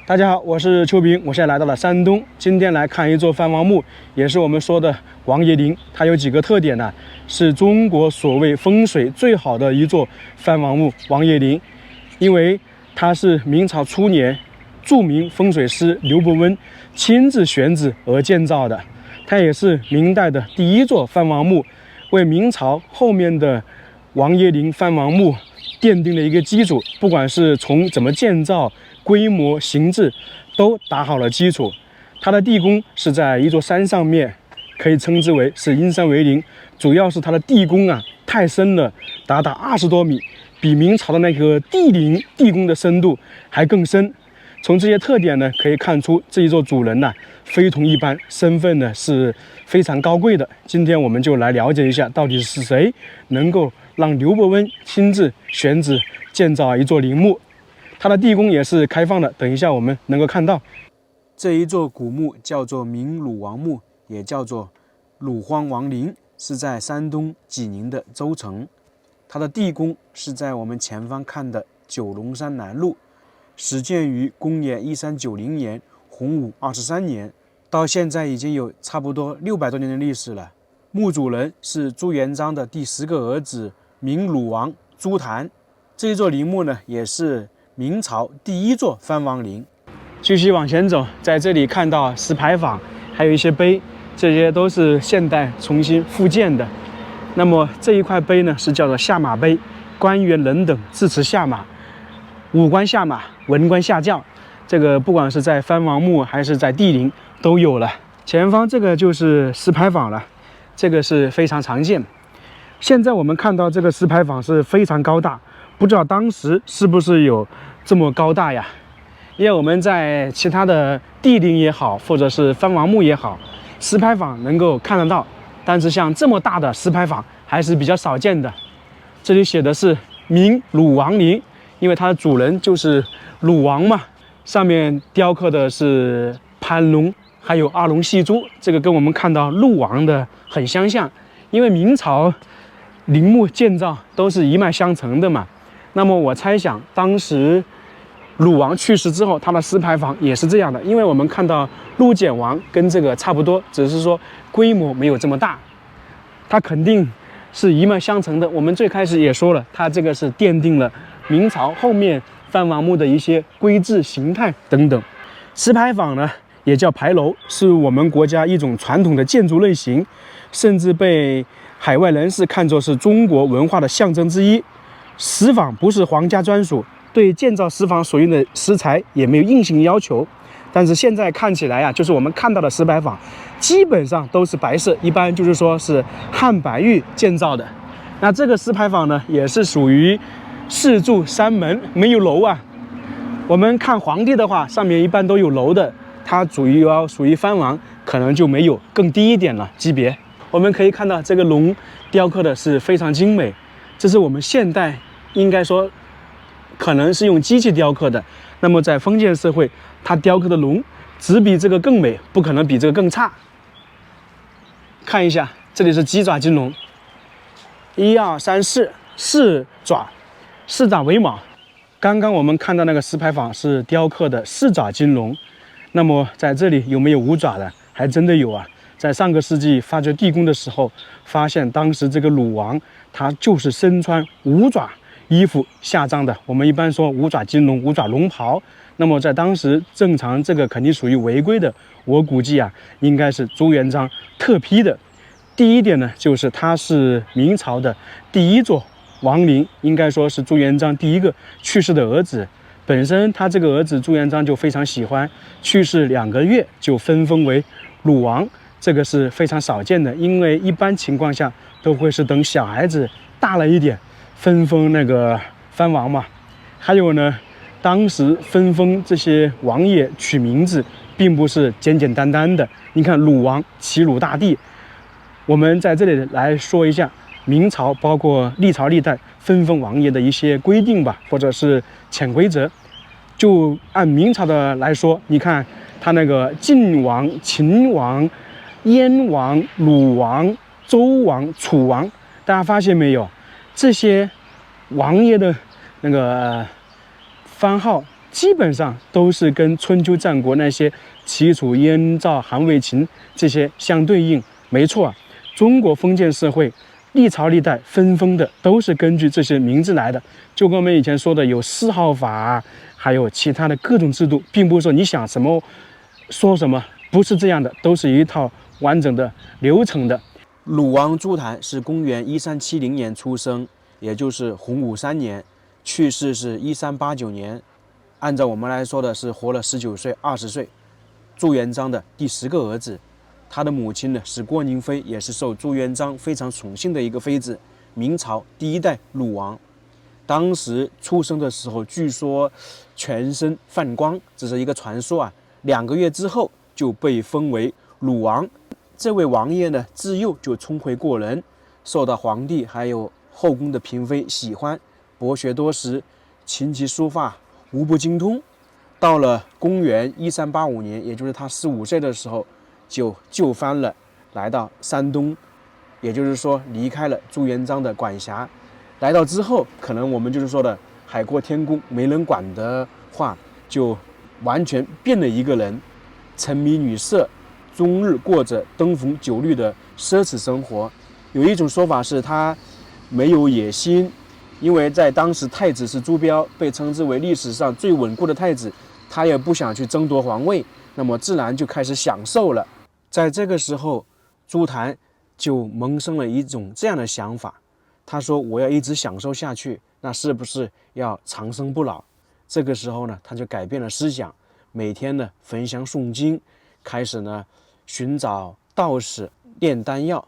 大家好，我是邱平，我现在来到了山东，今天来看一座藩王墓，也是我们说的王爷陵。它有几个特点呢？是中国所谓风水最好的一座藩王墓王爷陵，因为它是明朝初年著名风水师刘伯温亲自选址而建造的。它也是明代的第一座藩王墓，为明朝后面的王爷陵藩王墓奠定了一个基础。不管是从怎么建造、规模、形制，都打好了基础。它的地宫是在一座山上面，可以称之为是因山为陵。主要是它的地宫太深了，达到20多米，比明朝的那个地宫的深度还更深。从这些特点呢，可以看出这一座主人非同一般，身份呢是非常高贵的。今天我们就来了解一下，到底是谁能够让刘伯温亲自选址建造一座陵墓。它的地宫也是开放的，等一下我们能够看到。这一座古墓叫做明鲁王墓，也叫做鲁荒王陵，是在山东济宁的州城。它的地宫是在我们前方看的九龙山南麓，始建于公元1390年，洪武23年，到现在已经有差不多600多年的历史了。墓主人是朱元璋的第10个儿子明鲁王朱谭。这一座陵墓呢，也是明朝第一座藩王陵。继续往前走，在这里看到石牌坊，还有一些碑，这些都是现代重新复建的。那么这一块碑呢，是叫做下马碑，官员人等自持下马，武官下马，文官下轿。这个不管是在藩王墓还是在帝陵都有了。前方这个就是石牌坊了，这个是非常常见。现在我们看到这个石牌坊是非常高大，不知道当时是不是有这么高大呀？因为我们在其他的帝陵也好，或者是藩王墓也好，石牌坊能够看得到，但是像这么大的石牌坊还是比较少见的。这里写的是明鲁王陵，因为它的主人就是鲁王嘛。上面雕刻的是蟠龙，还有2龙戏珠，这个跟我们看到鹿王的很相像。因为明朝陵墓建造都是一脉相承的嘛，那么我猜想当时鲁王去世之后，他的石牌坊也是这样的。因为我们看到陆简王跟这个差不多，只是说规模没有这么大，它肯定是一脉相承的。我们最开始也说了，它这个是奠定了明朝后面藩王墓的一些规制形态等等。石牌坊呢也叫牌楼，是我们国家一种传统的建筑类型，甚至被海外人士看作是中国文化的象征之一。石坊不是皇家专属，对建造石坊所用的石材也没有硬性要求，但是现在看起来就是我们看到的石牌坊基本上都是白色，一般就是说是汉白玉建造的。那这个石牌坊呢，也是属于4柱3门，没有楼啊。我们看皇帝的话，上面一般都有楼的，它属于藩王，可能就没有，更低一点了级别。我们可以看到这个龙雕刻的是非常精美，这是我们现代应该说可能是用机器雕刻的。那么在封建社会，它雕刻的龙只比这个更美，不可能比这个更差。看一下，这里是鸡爪金龙，1、2、3、4爪，4爪为卯。刚刚我们看到那个石牌坊是雕刻的4爪金龙，那么在这里有没有5爪的？还真的有啊！在上个世纪发掘地宫的时候，发现当时这个鲁王他就是身穿5爪衣服下葬的。我们一般说5爪金龙、5爪龙袍，那么在当时正常这个肯定属于违规的。我估计应该是朱元璋特批的。第一点呢，就是它是明朝的第一座王陵，应该说是朱元璋第一个去世的儿子。本身他这个儿子朱元璋就非常喜欢，去世2个月就分封为鲁王，这个是非常少见的。因为一般情况下都会是等小孩子大了一点分封那个藩王嘛。还有呢，当时分封这些王爷取名字并不是简简单单的。你看鲁王齐鲁大帝，我们在这里来说一下明朝包括历朝历代分封王爷的一些规定吧，或者是潜规则。就按明朝的来说，你看他那个晋王、秦王、燕王、鲁王、周王、楚王，大家发现没有？这些王爷的那个番号基本上都是跟春秋战国那些齐楚燕赵韩魏秦这些相对应。没错啊，中国封建社会历朝历代分封的都是根据这些名字来的，就跟我们以前说的有谥号法，还有其他的各种制度，并不是说你想什么说什么，不是这样的，都是一套完整的流程的。鲁王朱坛是公元1370年出生，也就是洪武3年，去世是1389年。按照我们来说的是活了19岁、20岁。朱元璋的第10个儿子，他的母亲呢是郭宁妃，也是受朱元璋非常宠幸的一个妃子，明朝第1代鲁王。当时出生的时候，据说全身泛光，这是一个传说啊。2个月之后就被封为鲁王。这位王爷呢，自幼就聪慧过人，受到皇帝还有后宫的嫔妃喜欢，博学多识，琴棋书画无不精通。到了公元1385年，也就是他15岁的时候，就就藩了，来到山东，也就是说离开了朱元璋的管辖。来到之后，可能我们就是说的海阔天空，没人管的话，就完全变了一个人，沉迷女色，终日过着灯红酒绿的奢侈生活。有一种说法是他没有野心，因为在当时太子是朱标，被称之为历史上最稳固的太子，他也不想去争夺皇位，那么自然就开始享受了。在这个时候，朱坛就萌生了一种这样的想法，他说我要一直享受下去，那是不是要长生不老？这个时候呢，他就改变了思想，每天呢焚香诵经，开始呢寻找道士炼丹药，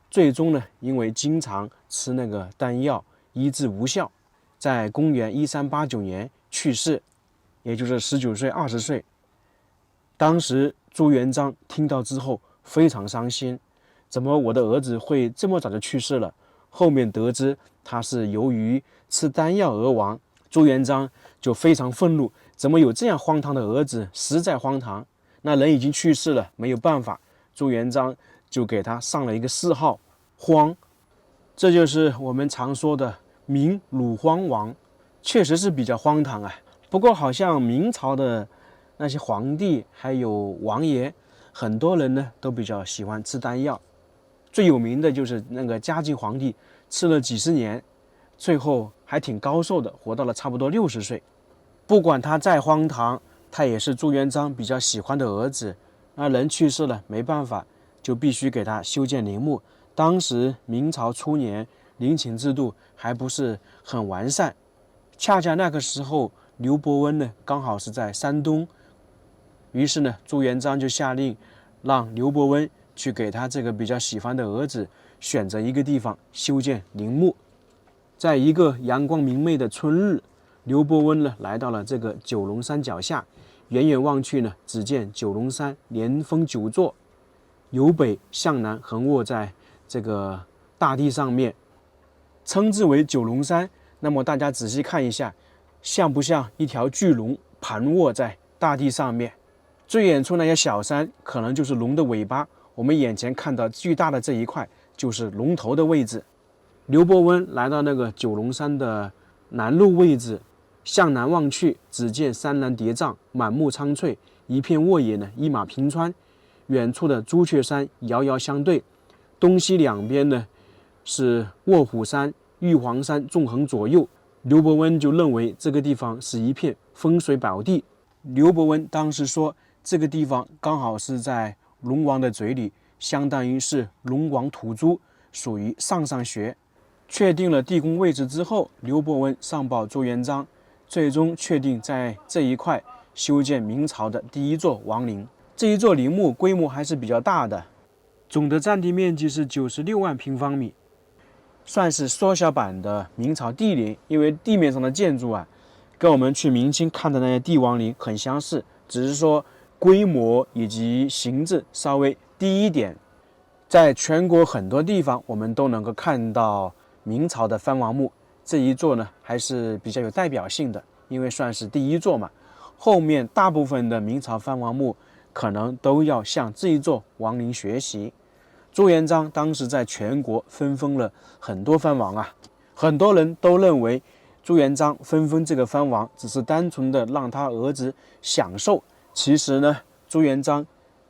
最终呢因为经常吃那个丹药医治无效，在公元1389年去世，也就是19岁、20岁。当时朱元璋听到之后非常伤心，怎么我的儿子会这么早就去世了？后面得知他是由于吃丹药而亡，朱元璋就非常愤怒，怎么有这样荒唐的儿子，实在荒唐。那人已经去世了，没有办法，朱元璋就给他上了一个谥号荒，这就是我们常说的明鲁荒王，确实是比较荒唐啊。不过好像明朝的那些皇帝还有王爷，很多人呢都比较喜欢吃丹药，最有名的就是那个嘉靖皇帝，吃了几十年，最后还挺高寿的，活到了差不多60岁。不管他再荒唐，他也是朱元璋比较喜欢的儿子。那人去世了，没办法，就必须给他修建陵墓。当时明朝初年，陵寝制度还不是很完善，恰恰那个时候刘伯温呢刚好是在山东，于是呢朱元璋就下令让刘伯温去给他这个比较喜欢的儿子选择一个地方修建陵墓。在一个阳光明媚的春日，刘伯温呢来到了这个九龙山脚下，远远望去呢，只见九龙山连峰9座，由北向南横卧在这个大地上面，称之为九龙山。那么大家仔细看一下，像不像一条巨龙盘卧在大地上面？最远处那些小山可能就是龙的尾巴，我们眼前看到巨大的这一块就是龙头的位置。刘伯温来到那个九龙山的南麓位置，向南望去，只见山峦叠嶂，满目苍翠，一片沃野呢，一马平川。远处的朱雀山遥遥相对，东西两边呢是卧虎山、玉皇山纵横左右。刘伯温就认为这个地方是一片风水宝地。刘伯温当时说，这个地方刚好是在龙王的嘴里，相当于是龙王吐珠，属于上学。确定了地宫位置之后，刘伯温上报朱元璋，最终确定在这一块修建明朝的第1座王陵。这一座陵墓规模还是比较大的，总的占地面积是96万平方米，算是缩小版的明朝帝陵。因为地面上的建筑啊，跟我们去明清看的那些帝王陵很相似，只是说规模以及形制稍微低一点。在全国很多地方我们都能够看到明朝的藩王墓，这一座呢还是比较有代表性的，因为算是第1座嘛。后面大部分的明朝藩王墓可能都要向这一座王陵学习。朱元璋当时在全国分封了很多藩王啊，很多人都认为朱元璋分封这个藩王，只是单纯的让他儿子享受。其实呢，朱元璋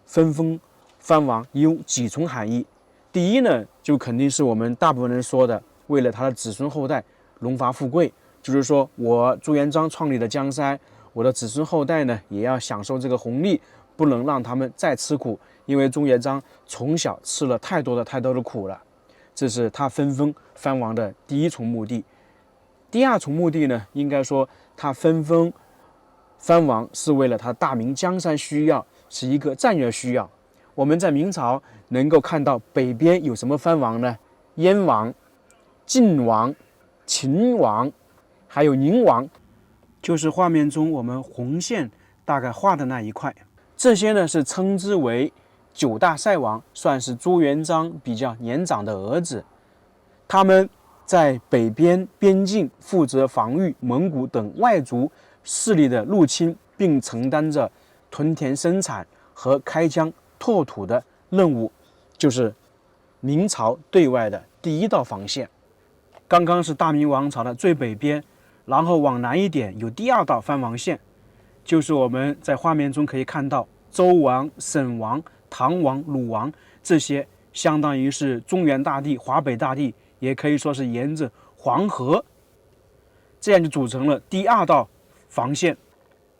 分封藩王有几重含义。第一呢，就肯定是我们大部分人说的，为了他的子孙后代荣华富贵，就是说我朱元璋创立的江山，我的子孙后代呢也要享受这个红利，不能让他们再吃苦，因为朱元璋从小吃了太多的苦了。这是他分封藩王的第一重目的。第二重目的呢，应该说他分封藩王是为了他大明江山需要，是一个战略需要。我们在明朝能够看到北边有什么藩王呢？燕王、晋王、秦王，还有宁王，就是画面中我们红线大概画的那一块。这些呢是称之为9大塞王，算是朱元璋比较年长的儿子。他们在北边边境负责防御蒙古等外族势力的入侵，并承担着屯田生产和开疆拓土的任务，就是明朝对外的第一道防线。刚刚是大明王朝的最北边，然后往南一点有第二道藩王线，就是我们在画面中可以看到周王、沈王、唐王、鲁王，这些相当于是中原大地、华北大地，也可以说是沿着黄河，这样就组成了第二道防线。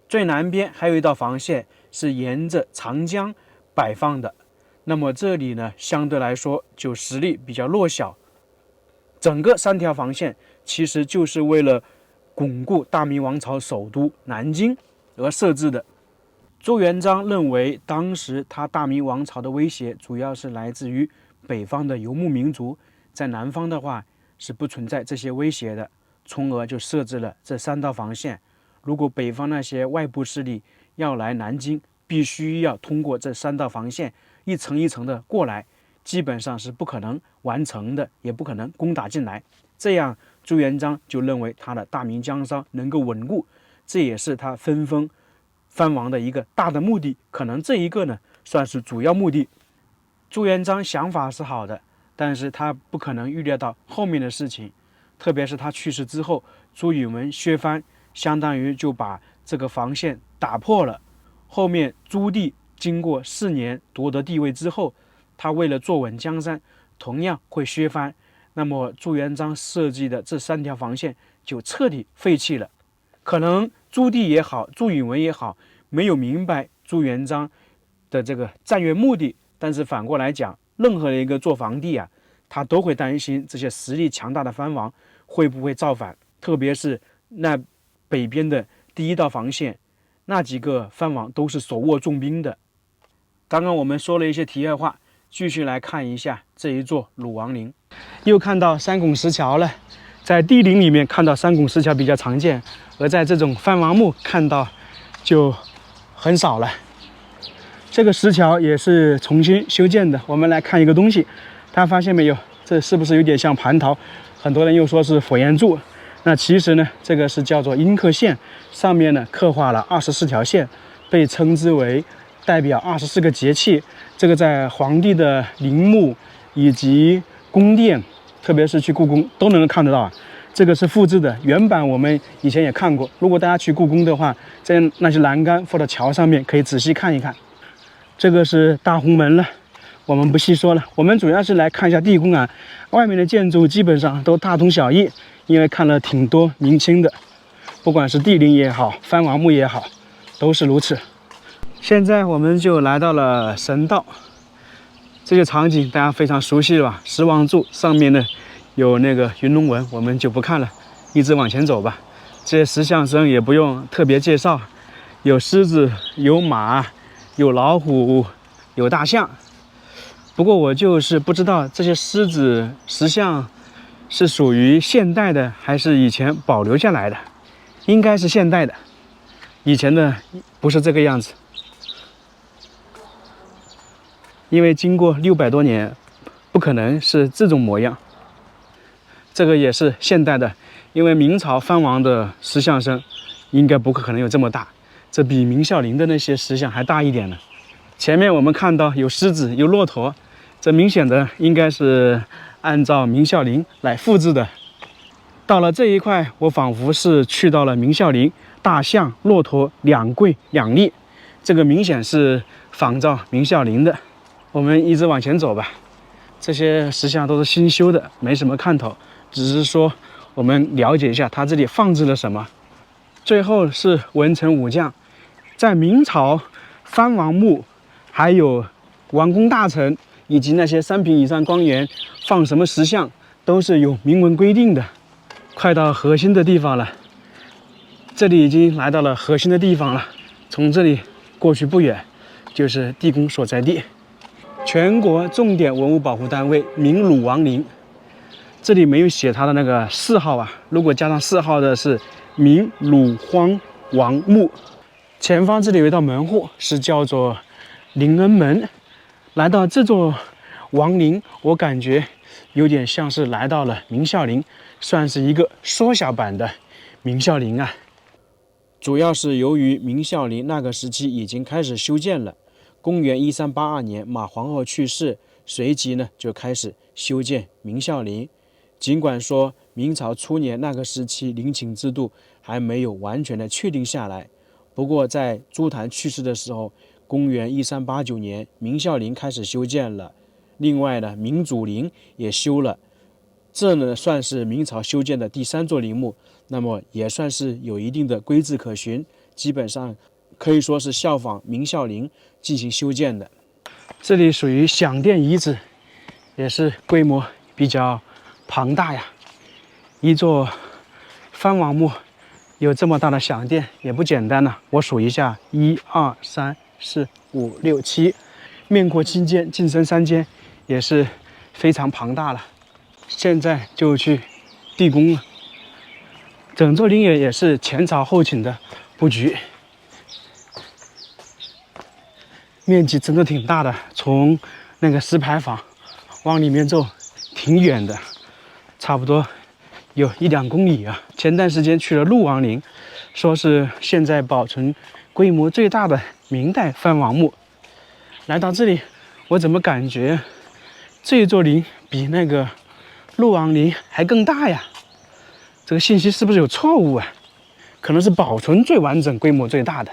最南边还有一道防线是沿着长江摆放的，那么这里呢相对来说就实力比较弱小。整个3条防线其实就是为了巩固大明王朝首都南京而设置的。朱元璋认为当时他大明王朝的威胁主要是来自于北方的游牧民族，在南方的话是不存在这些威胁的，从而就设置了这3道防线。如果北方那些外部势力要来南京，必须要通过这3道防线一层一层的过来，基本上是不可能完成的，也不可能攻打进来。这样朱元璋就认为他的大明江山能够稳固，这也是他分封藩王的一个大的目的，可能这一个呢算是主要目的。朱元璋想法是好的，但是他不可能预料到后面的事情，特别是他去世之后，朱允炆削藩，相当于就把这个防线打破了。后面朱棣经过4年夺得帝位之后，他为了坐稳江山，同样会削藩。那么朱元璋设计的这3条防线就彻底废弃了。可能朱棣也好，朱允炆也好，没有明白朱元璋的这个战略目的，但是反过来讲，任何一个做皇帝啊，他都会担心这些实力强大的藩王会不会造反，特别是那北边的第一道防线，那几个藩王都是手握重兵的。刚刚我们说了一些题外话，继续来看一下这一座鲁王陵。又看到3拱石桥了，在帝陵里面看到3拱石桥比较常见，而在这种藩王墓看到就很少了。这个石桥也是重新修建的。我们来看一个东西，大家发现没有？这是不是有点像蟠桃？很多人又说是火焰柱。那其实呢，这个是叫做阴刻线，上面呢刻画了24条线，被称之为代表24个节气。这个在皇帝的陵墓以及宫殿，特别是去故宫都能够看得到。这个是复制的，原版我们以前也看过。如果大家去故宫的话，在那些栏杆或者桥上面可以仔细看一看。这个是大红门了，我们不细说了。我们主要是来看一下地宫啊，外面的建筑基本上都大同小异，因为看了挺多明清的，不管是帝陵也好，藩王墓也好，都是如此。现在我们就来到了神道，这些场景大家非常熟悉了吧？石王柱上面呢有那个云龙纹，我们就不看了，一直往前走吧。这些石像生也不用特别介绍，有狮子，有马，有老虎，有大象。不过我就是不知道这些狮子石像是属于现代的还是以前保留下来的，应该是现代的，以前的不是这个样子。因为经过600多年，不可能是这种模样。这个也是现代的，因为明朝藩王的石像生应该不可能有这么大，这比明孝陵的那些石像还大一点呢。前面我们看到有狮子，有骆驼，这明显的应该是按照明孝陵来复制的。到了这一块，我仿佛是去到了明孝陵，大象、骆驼两跪两立，这个明显是仿照明孝陵的。我们一直往前走吧，这些石像都是新修的，没什么看头，只是说我们了解一下它这里放置了什么。最后是文臣武将，在明朝藩王墓，还有王公大臣以及那些3品以上官员放什么石像，都是有明文规定的。快到核心的地方了，这里已经来到了核心的地方了。从这里过去不远，就是地宫所在地，全国重点文物保护单位明鲁王陵。这里没有写它的那个谥号啊，如果加上谥号的是明鲁荒王墓。前方这里有一道门户，是叫做临恩门。来到这座王陵，我感觉有点像是来到了明孝陵，算是一个缩小版的明孝陵啊。主要是由于明孝陵那个时期已经开始修建了，公元1382年马皇后去世，随即呢就开始修建明孝陵。尽管说明朝初年那个时期陵寝制度还没有完全的确定下来，不过在朱坛去世的时候，公元1389年明孝陵开始修建了。另外呢，明祖陵也修了，这呢算是明朝修建的第3座陵墓，那么也算是有一定的规制可循，基本上可以说是效仿明孝陵进行修建的。这里属于享殿遗址，也是规模比较庞大呀。一座藩王墓有这么大的享殿也不简单了。我数一下，1、2、3、4、5、6、7，面阔7间，进深3间，也是非常庞大了。现在就去地宫了。整座陵园也是前朝后寝的布局，面积真的挺大的，从那个石牌坊往里面走挺远的，差不多有1、2公里啊。前段时间去了陆王陵，说是现在保存规模最大的明代藩王墓。来到这里，我怎么感觉这座陵比那个陆王陵还更大呀？这个信息是不是有错误啊？可能是保存最完整、规模最大的。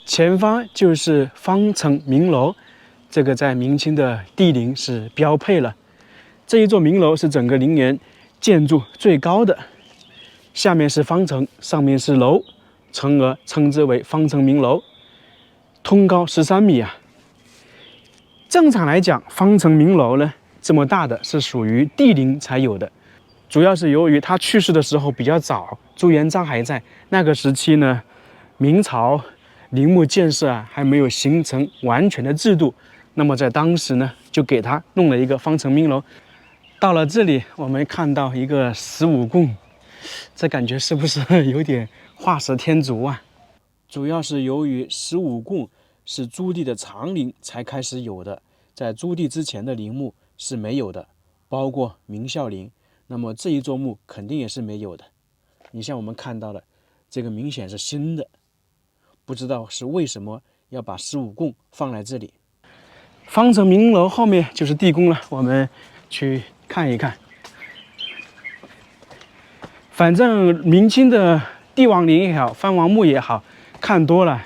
前方就是方城明楼，这个在明清的帝陵是标配了。这一座明楼是整个陵园建筑最高的，下面是方城，上面是楼，从而称之为方城明楼，通高13米啊。正常来讲，方城明楼呢这么大的是属于帝陵才有的，主要是由于他去世的时候比较早，朱元璋还在那个时期呢，明朝陵墓建设还没有形成完全的制度，那么在当时呢就给他弄了一个方城明楼。到了这里，我们看到一个15供，这感觉是不是有点画蛇添足啊？主要是由于15供是朱棣的长陵才开始有的，在朱棣之前的陵墓是没有的，包括明孝陵，那么这一座墓肯定也是没有的。你像我们看到的，这个明显是新的，不知道是为什么要把15供放在这里。方城明楼后面就是地宫了，我们去看一看。反正明清的帝王陵也好，藩王墓也好，看多了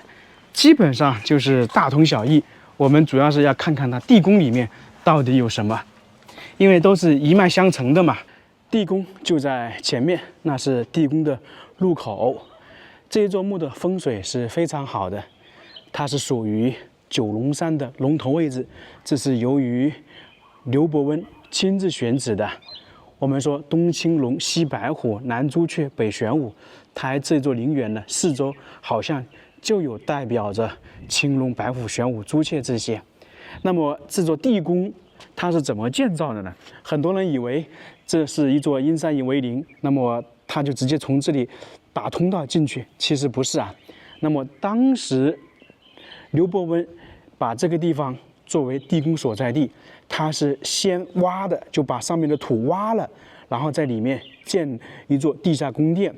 基本上就是大同小异。我们主要是要看看它地宫里面到底有什么，因为都是一脉相承的嘛。地宫就在前面，那是地宫的入口。这一座墓的风水是非常好的，它是属于九龙山的龙头位置，这是由于刘伯温亲自选址的。我们说东青龙、西白虎、南朱雀、北玄武，它这座陵园呢，四周好像就有代表着青龙、白虎、玄武、朱雀这些。那么这座地宫它是怎么建造的呢？很多人以为这是一座阴山为陵，那么他就直接从这里打通道进去，其实不是啊。那么当时刘伯温把这个地方作为地宫所在地，他是先挖的，就把上面的土挖了，然后在里面建一座地下宫殿，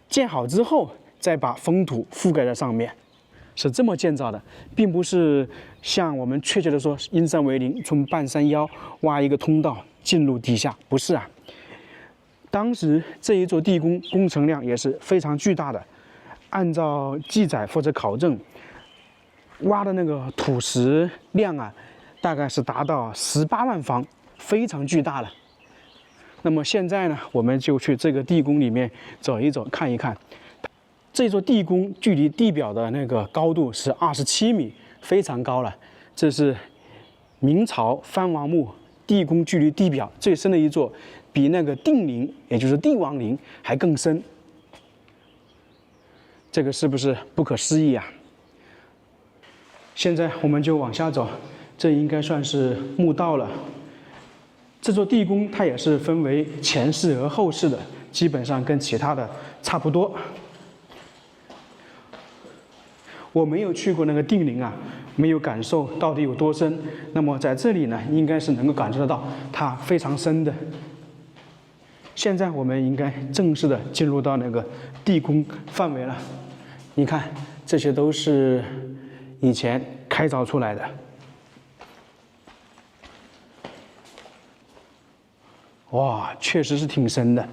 建好之后再把封土覆盖在上面，是这么建造的，并不是像我们确切的说阴山为陵，从半山腰挖一个通道进入地下，不是啊。当时这一座地宫工程量也是非常巨大的，按照记载或者考证，挖的那个土石量啊，大概是达到18万方，非常巨大了。那么现在呢，我们就去这个地宫里面走一走，看一看。这座地宫距离地表的那个高度是27米，非常高了。这是明朝藩王墓地宫距离地表最深的一座，比那个定陵，也就是帝王陵还更深。这个是不是不可思议啊？现在我们就往下走，这应该算是墓道了。这座地宫它也是分为前室和后室的，基本上跟其他的差不多。我没有去过那个定陵啊，没有感受到底有多深。那么在这里呢，应该是能够感受得到它非常深的。现在我们应该正式的进入到那个地宫范围了。你看，这些都是以前开凿出来的。哇，确实是挺深的。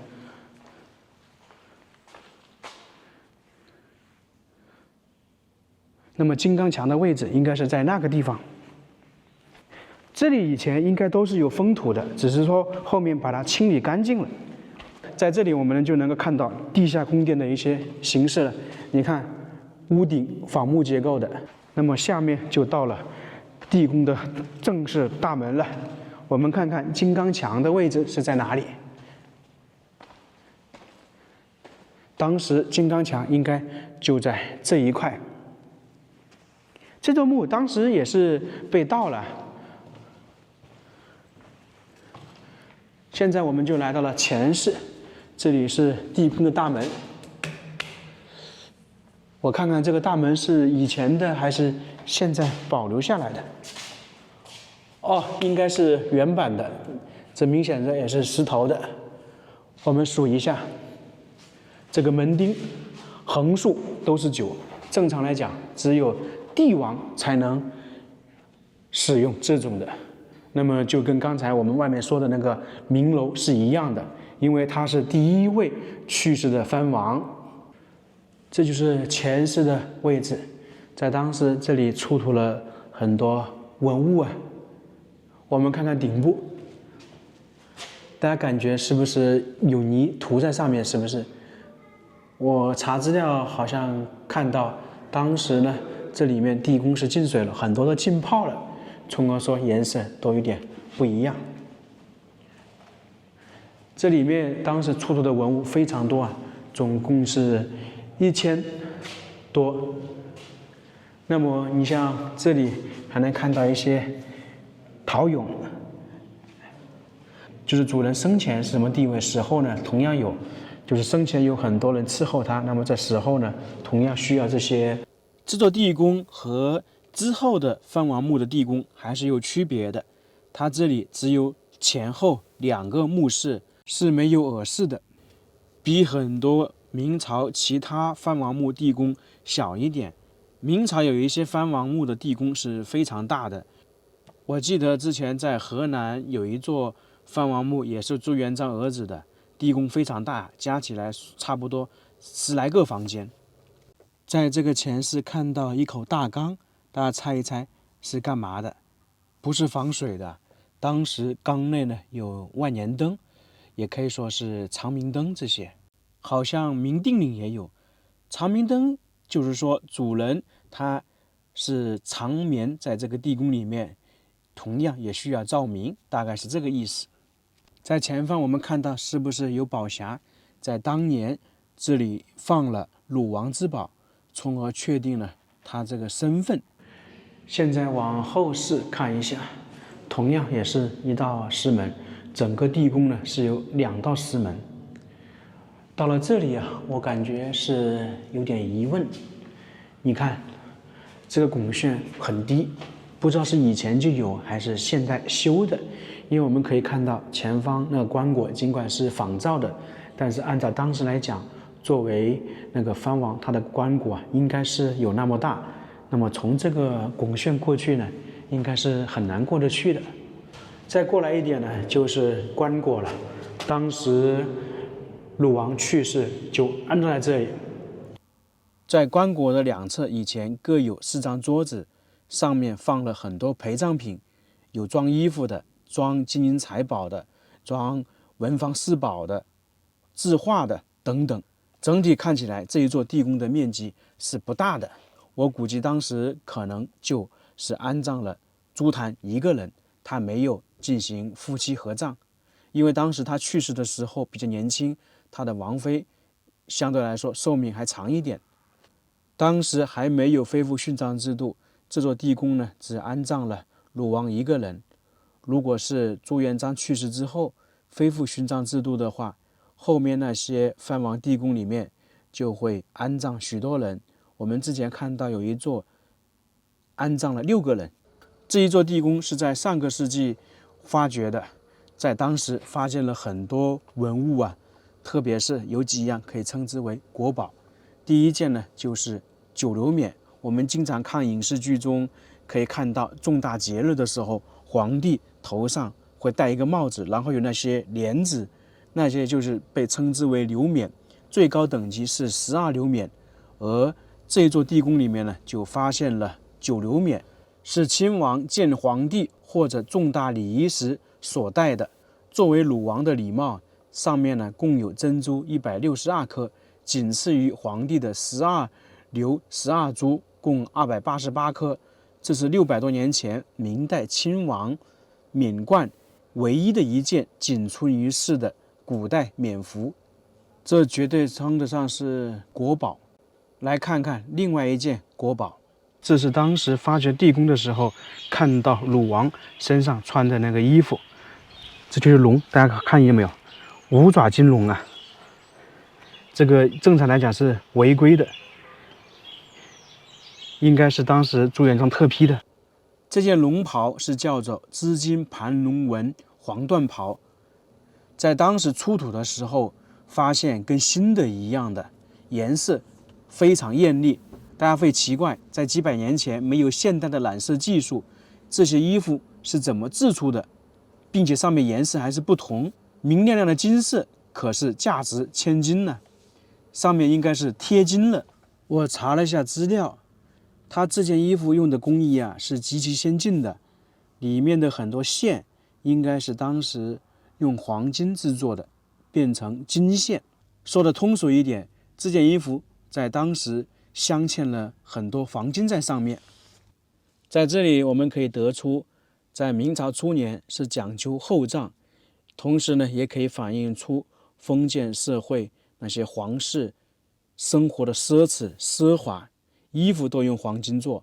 那么金刚墙的位置应该是在那个地方。这里以前应该都是有封土的，只是说后面把它清理干净了。在这里我们就能够看到地下宫殿的一些形式了。你看，屋顶仿木结构的。那么下面就到了地宫的正式大门了。我们看看金刚墙的位置是在哪里。当时金刚墙应该就在这一块。这座墓当时也是被盗了。现在我们就来到了前室，这里是地宫的大门。我看看这个大门是以前的还是现在保留下来的？哦，应该是原版的，这明显的也是石头的。我们数一下，这个门钉横竖都是9，正常来讲只有帝王才能使用这种的。那么就跟刚才我们外面说的那个明楼是一样的，因为他是第一位去世的藩王。这就是前室的位置，在当时这里出土了很多文物啊。我们看看顶部，大家感觉是不是有泥涂在上面？是不是？我查资料好像看到，当时呢，这里面地宫是进水了，很多都浸泡了，从而说颜色都有点不一样。这里面当时出土的文物非常多啊，总共是1000多。那么你像这里还能看到一些陶俑，就是主人生前是什么地位，死后呢同样有，就是生前有很多人伺候他，那么在死后呢同样需要这些。这座地宫和之后的藩王墓的地宫还是有区别的，它这里只有前后2个墓室，是没有耳室的，比很多明朝其他藩王墓地宫小一点。明朝有一些藩王墓的地宫是非常大的，我记得之前在河南有一座藩王墓，也是朱元璋儿子的，地宫非常大，加起来差不多10来个房间。在这个前室看到一口大缸，大家猜一猜是干嘛的？不是防水的，当时缸内呢有万年灯，也可以说是长明灯，这些好像明定陵也有长明灯，就是说主人他是长眠在这个地宫里面，同样也需要照明，大概是这个意思。在前方我们看到是不是有宝匣，在当年这里放了鲁王之宝，从而确定了他这个身份。现在往后室看一下，同样也是1道石门，整个地宫呢是有2道石门。到了这里啊，我感觉是有点疑问。你看这个拱券很低，不知道是以前就有还是现在修的。因为我们可以看到前方那个棺椁尽管是仿造的，但是按照当时来讲，作为那个藩王，他的棺椁应该是有那么大，那么从这个拱券过去呢，应该是很难过得去的。再过来一点呢，就是棺椁了。当时鲁王去世就安葬在这里。在棺椁的两侧以前各有4张桌子，上面放了很多陪葬品，有装衣服的，装金银财宝的，装文房四宝的，字画的等等。整体看起来这一座地宫的面积是不大的，我估计当时可能就是安葬了朱檀一个人，他没有进行夫妻合葬，因为当时他去世的时候比较年轻，他的王妃相对来说寿命还长一点。当时还没有恢复殉葬制度，这座地宫呢只安葬了鲁王一个人。如果是朱元璋去世之后恢复殉葬制度的话，后面那些藩王地宫里面就会安葬许多人。我们之前看到有一座安葬了6个人，这一座地宫是在上个世纪发掘的，在当时发现了很多文物啊，特别是有几样可以称之为国宝。第一件呢就是九流冕，我们经常看影视剧中可以看到重大节日的时候，皇帝头上会戴一个帽子，然后有那些帘子，那些就是被称之为流冕，最高等级是12流冕。而这一座地宫里面呢，就发现了9流冕，是亲王见皇帝或者重大礼仪时所戴的，作为鲁王的礼帽。上面呢共有珍珠162颗，仅次于皇帝的12流12珠，共288颗。这是600多年前明代亲王冕冠唯一的一件仅存于世的古代冕服，这绝对称得上是国宝。来看看另外一件国宝，这是当时发掘地宫的时候看到鲁王身上穿的那个衣服，这就是龙，大家看见没有？5爪金龙啊，这个正常来讲是违规的，应该是当时朱元璋特批的。这件龙袍是叫做织金盘龙纹黄缎袍，在当时出土的时候发现跟新的一样的，颜色非常艳丽。大家会奇怪，在几百年前没有现代的染色技术，这些衣服是怎么制出的，并且上面颜色还是不同，明亮亮的金色可是价值千金呢，上面应该是贴金了。我查了一下资料，它这件衣服用的工艺啊是极其先进的，里面的很多线应该是当时用黄金制作的，变成金线。说的通俗一点，这件衣服在当时镶嵌了很多黄金在上面。在这里我们可以得出，在明朝初年是讲究厚葬，同时呢也可以反映出封建社会那些皇室生活的奢侈奢华，衣服都用黄金做。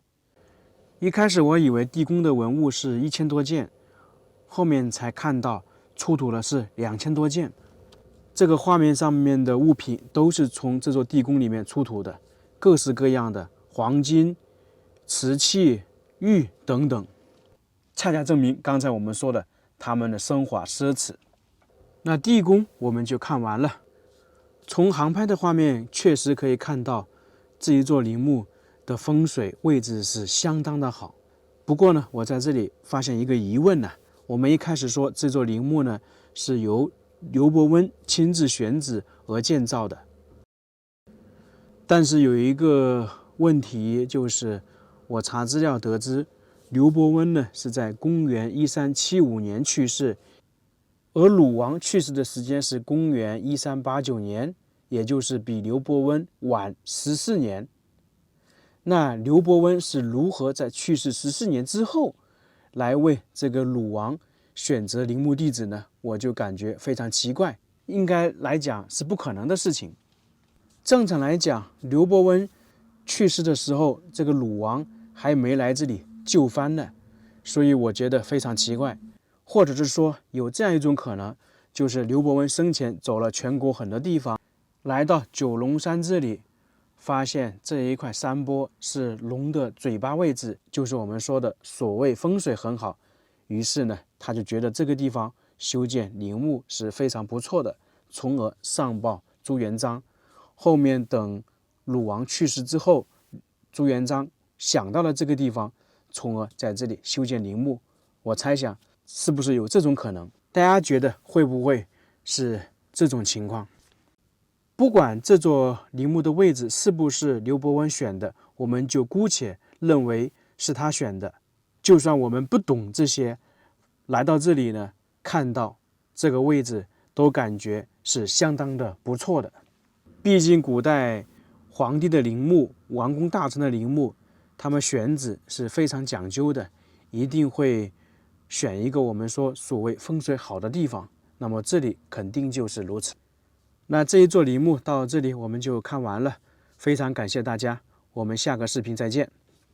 一开始我以为地宫的文物是1000多件，后面才看到出土的是2000多件。这个画面上面的物品都是从这座地宫里面出土的，各式各样的黄金、瓷器、玉等等，恰恰证明刚才我们说的他们的奢华奢侈。那地宫我们就看完了，从航拍的画面确实可以看到这一座陵墓的风水位置是相当的好。不过呢，我在这里发现一个疑问呢，我们一开始说这座陵墓呢是由刘伯温亲自选址而建造的，但是有一个问题，就是我查资料得知，刘伯温呢是在公元1375年去世，而鲁王去世的时间是公元1389年，也就是比刘伯温晚14年。那刘伯温是如何在去世14年之后来为这个鲁王选择陵墓地址呢？我就感觉非常奇怪，应该来讲是不可能的事情。正常来讲，刘伯温去世的时候，这个鲁王还没来这里就藩呢，所以我觉得非常奇怪。或者是说有这样一种可能，就是刘伯温生前走了全国很多地方，来到九龙山这里，发现这一块山坡是龙的嘴巴位置，就是我们说的所谓风水很好，于是呢他就觉得这个地方修建陵墓是非常不错的，从而上报朱元璋。后面等鲁王去世之后，朱元璋想到了这个地方，从而在这里修建陵墓。我猜想是不是有这种可能？大家觉得会不会是这种情况？不管这座陵墓的位置是不是刘伯温选的，我们就姑且认为是他选的。就算我们不懂这些，来到这里呢，看到这个位置都感觉是相当的不错的。毕竟古代皇帝的陵墓、王公大臣的陵墓，他们选址是非常讲究的，一定会选一个我们说所谓风水好的地方。那么这里肯定就是如此。那这一座陵墓到这里我们就看完了，非常感谢大家，我们下个视频再见。